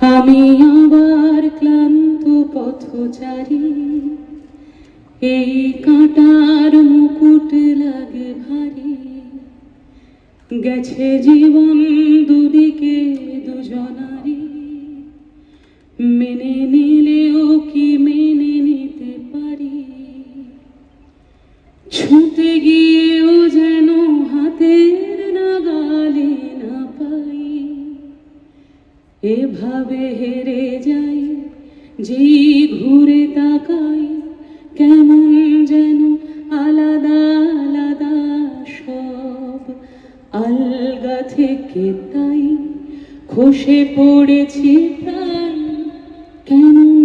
আমি আবার ক্লান্ত পথচারী, এই কাঁটার মুকুট লাগে ভারী। গেছে জীবন দুদিকে দুজনারই, মেনে নিলেও কি মেনে নিতে পারি? ছুঁতে গিয়েও যেন হাতের নাগালে না পাই। এভাবে হেরে যাই, যেই ঘুরে তাকাই, কেমন যেন আলাদা আলাদা সব। আলগা থেকে তাই খসে পড়েছি প্রায়, কেমন